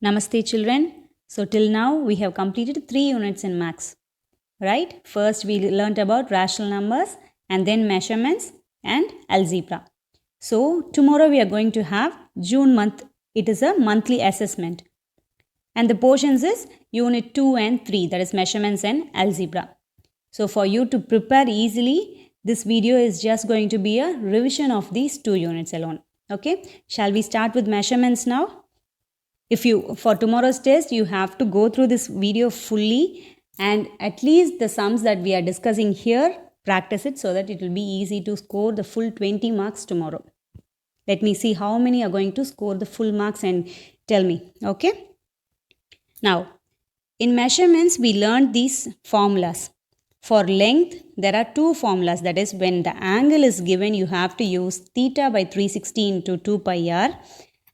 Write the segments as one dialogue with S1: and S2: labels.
S1: Namaste children. So till now we have completed 3 units in maths. Right? First we learnt about rational numbers and then measurements and algebra. So tomorrow we are going to have June month. It is a monthly assessment. And the portions is unit 2 and 3, that is measurements and algebra. So for you to prepare easily, this video is just going to be a revision of these 2 units alone. Okay? Shall we start with measurements now? If you, for tomorrow's test, you have to go through this video fully and at least the sums that we are discussing here, practice it so that it will be easy to score the full 20 marks tomorrow. Let me see how many are going to score the full marks and tell me, okay? Now, in measurements, we learned these formulas. For length, there are 2 formulas. That is, when the angle is given, you have to use theta by 360 into 2 pi r.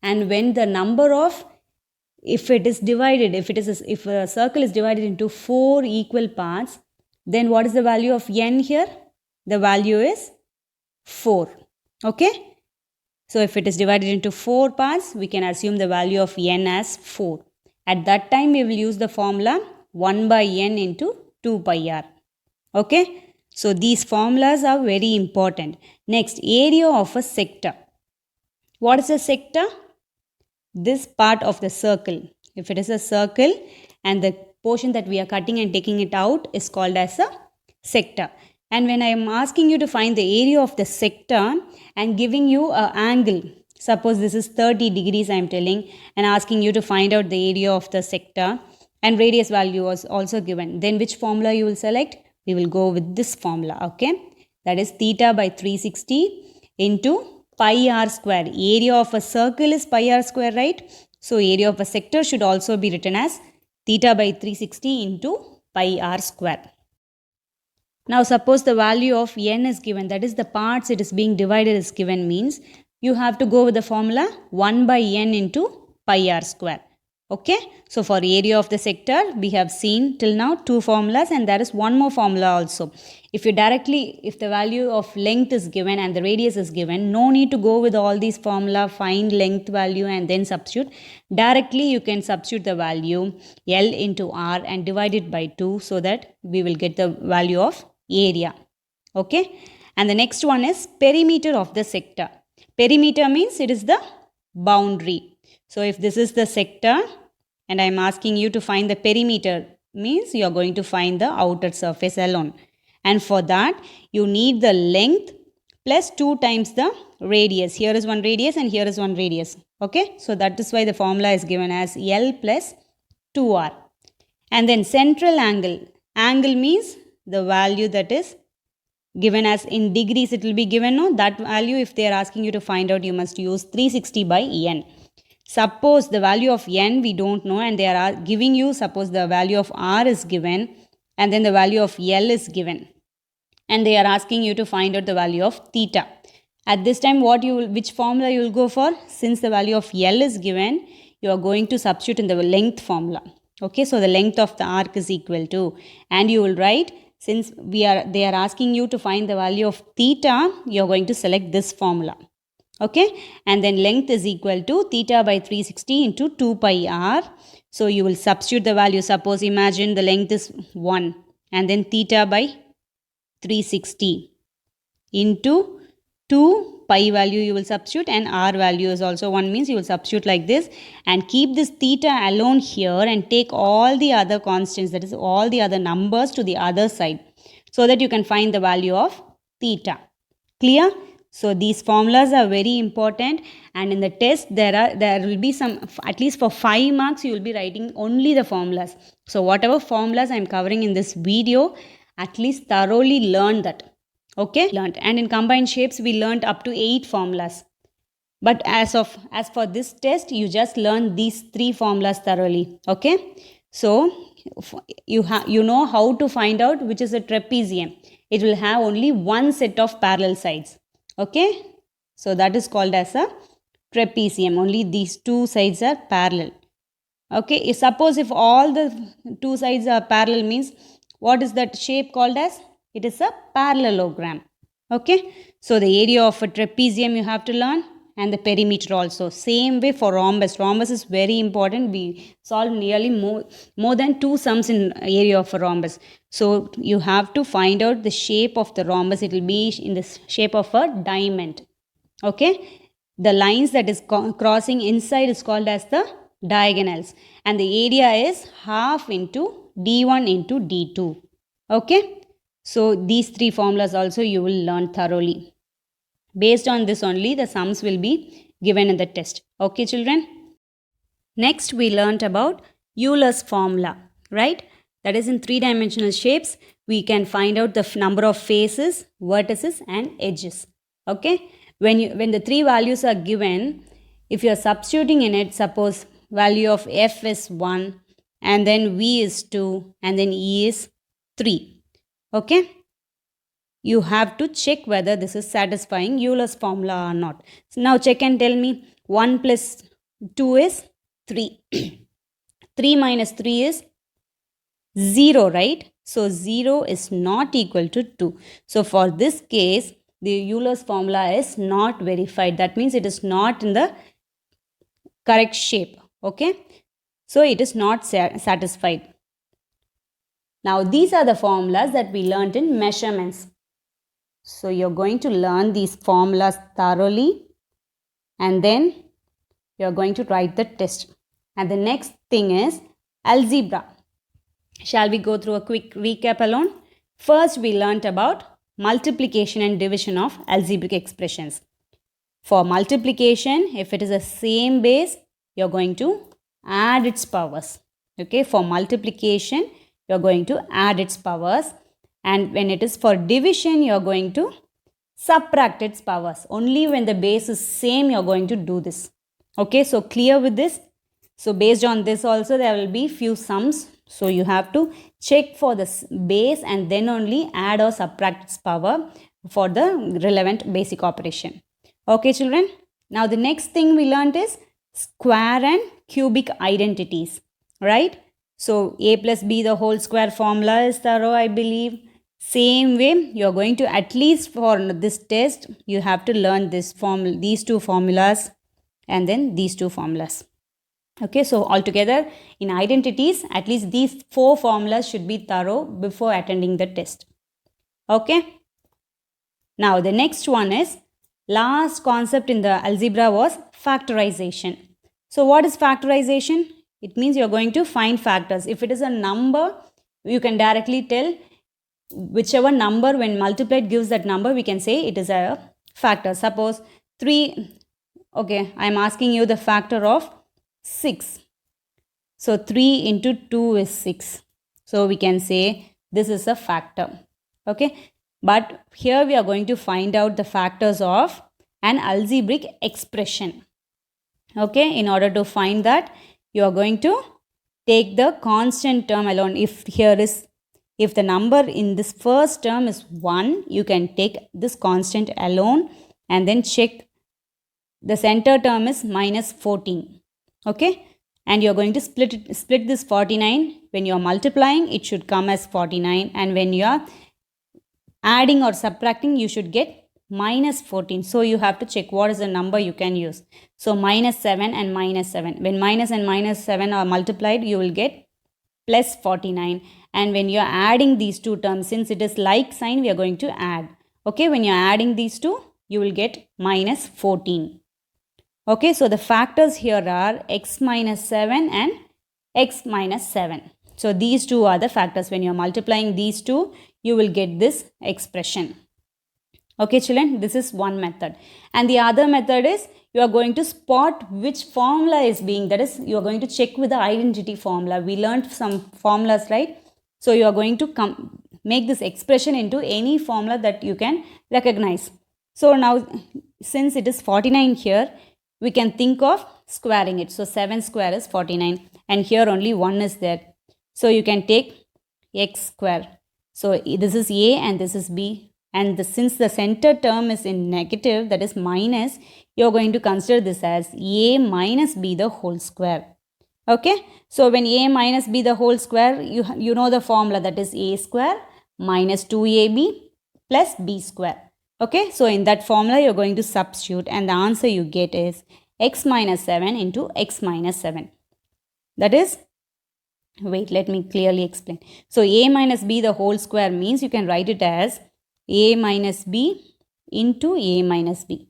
S1: And when the number of, if a circle is divided into 4 equal parts, then what is the value of n here? The value is 4. Okay? So if it is divided into 4 parts, we can assume the value of n as 4. At that time, we will use the formula 1 by n into 2 pi r. Okay? So these formulas are very important. Next, area of a sector. What is a sector? This part of the circle. If it is a circle and the portion that we are cutting and taking it out is called as a sector. And when I am asking you to find the area of the sector and giving you an angle, suppose this is 30 degrees I am telling and asking you to find out the area of the sector and radius value was also given, then which formula you will select? We will go with this formula, okay? That is theta by 360 into pi r square. Area of a circle is pi r square, right? So area of a sector should also be written as theta by 360 into pi r square. Now suppose the value of n is given, that is the parts it is being divided is given, means you have to go with the formula 1 by n into pi r square. Okay, so for area of the sector, we have seen till now 2 formulas and there is one more formula also. If the value of length is given and the radius is given, no need to go with all these formula, find length value and then substitute. Directly you can substitute the value L into R and divide it by 2 so that we will get the value of area. Okay, and the next one is perimeter of the sector. Perimeter means it is the boundary. So if this is the sector and I am asking you to find the perimeter, means you are going to find the outer surface alone. And for that, you need the length plus 2 times the radius. Here is one radius and here is one radius. Okay, so that is why the formula is given as L plus 2R. And then central angle. Angle means the value that is given as in degrees, it will be given, no? That value, if they are asking you to find out, you must use 360 by n. Suppose the value of n we don't know and they are giving you, suppose the value of r is given and then the value of L is given and they are asking you to find out the value of theta. At this time, which formula you will go for? Since the value of L is given, you are going to substitute in the length formula. Okay, so the length of the arc is equal to, and you will write, since they are asking you to find the value of theta, you are going to select this formula. Okay, and then length is equal to theta by 360 into 2 pi r. So you will substitute the value. Suppose imagine the length is 1 and then theta by 360 into 2 pi value you will substitute and r value is also 1, means you will substitute like this and keep this theta alone here and take all the other constants, that is all the other numbers, to the other side so that you can find the value of theta. Clear? So these formulas are very important and in the test there will be some, at least for 5 marks you will be writing only the formulas. So whatever formulas I am covering in this video, at least thoroughly learn that. Okay? And in combined shapes we learned up to 8 formulas. But as for this test, you just learn these 3 formulas thoroughly. Okay? So you know how to find out which is a trapezium. It will have only one set of parallel sides. Okay, so that is called as a trapezium. Only these 2 sides are parallel. Okay, suppose if all the 2 sides are parallel, means what is that shape called as? It is a parallelogram. Okay, so the area of a trapezium you have to learn and the perimeter also. Same way for rhombus. Rhombus is very important. We solve nearly more than 2 sums in area of a rhombus. So you have to find out the shape of the rhombus. It will be in the shape of a diamond. Okay. The lines that is crossing inside is called as the diagonals. And the area is half into D1 into D2. Okay. So these 3 formulas also you will learn thoroughly. Based on this only the sums will be given in the test. Okay children. Next we learnt about Euler's formula, right? That is in 3-dimensional shapes we can find out the number of faces, vertices and edges. Okay? When the 3 values are given, if you are substituting in it, suppose value of f is 1 and then v is 2 and then e is 3. Okay, you have to check whether this is satisfying Euler's formula or not. So now check and tell me. 1 plus 2 is 3. 3 minus 3 is 0, right? So 0 is not equal to 2. So for this case, the Euler's formula is not verified. That means it is not in the correct shape. Okay, so it is not satisfied. Now these are the formulas that we learnt in measurements. So you're going to learn these formulas thoroughly and then you're going to write the test. And the next thing is algebra. Shall we go through a quick recap alone? First we learnt about multiplication and division of algebraic expressions. For multiplication, if it is the same base, you're going to add its powers. Okay, for multiplication, you're going to add its powers, and when it is for division, you're going to subtract its powers. Only when the base is same, you're going to do this. Okay, so clear with this? So based on this also, there will be few sums. So you have to check for the base and then only add or subtract its power for the relevant basic operation. Okay children, now the next thing we learned is square and cubic identities, right? So a plus b the whole square formula is thorough, I believe. Same way, you are going to, at least for this test, you have to learn these 2 formulas and then these 2 formulas. Okay, so altogether in identities, at least these 4 formulas should be thorough before attending the test. Okay. Now the next one is, last concept in the algebra was factorization. So what is factorization? It means you're going to find factors. If it is a number, you can directly tell whichever number when multiplied gives that number, we can say it is a factor. Suppose 3, okay, I am asking you the factor of 6. So 3 into 2 is 6. So we can say this is a factor. Okay, but here we are going to find out the factors of an algebraic expression. Okay, in order to find that, you are going to take the constant term alone. If the number in this first term is 1, you can take this constant alone and then check the center term is minus 14. Okay, and you are going to split this 49. When you are multiplying, it should come as 49, and when you are adding or subtracting, you should get minus 14. So you have to check what is the number you can use. So minus 7 and minus 7. When minus and minus 7 are multiplied, you will get plus 49. And when you are adding these 2 terms, since it is like sign, we are going to add. Okay, when you are adding these 2, you will get minus 14. Okay, so the factors here are x minus 7 and x minus 7. So these 2 are the factors. When you are multiplying these 2, you will get this expression. Okay children, this is one method. And the other method is, you are going to spot which formula is being, that is, you are going to check with the identity formula. We learned some formulas, right? So you are going to make this expression into any formula that you can recognize. So now, since it is 49 here, we can think of squaring it. So 7 square is 49, and here only 1 is there. So you can take x square. So this is a and this is b. And since the center term is in negative, that is minus, you are going to consider this as a minus b the whole square. Okay. So when a minus b the whole square, you know the formula, that is a square minus 2ab plus b square. Okay, so in that formula, you're going to substitute and the answer you get is x minus 7 into x minus 7. That is, wait, let me clearly explain. So a minus b the whole square means you can write it as a minus b into a minus b.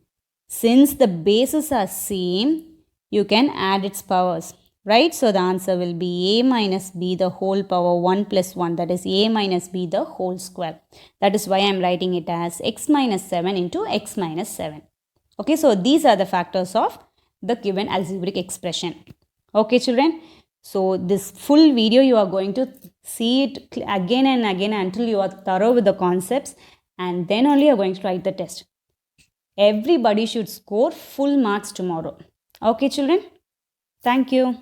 S1: Since the bases are same, you can add its powers, right? So the answer will be a minus b the whole power 1 plus 1, that is a minus b the whole square. That is why I am writing it as x minus 7 into x minus 7. Okay, so these are the factors of the given algebraic expression. Okay, children. So this full video you are going to see it again and again until you are thorough with the concepts, and then only you are going to write the test. Everybody should score full marks tomorrow. Okay, children. Thank you.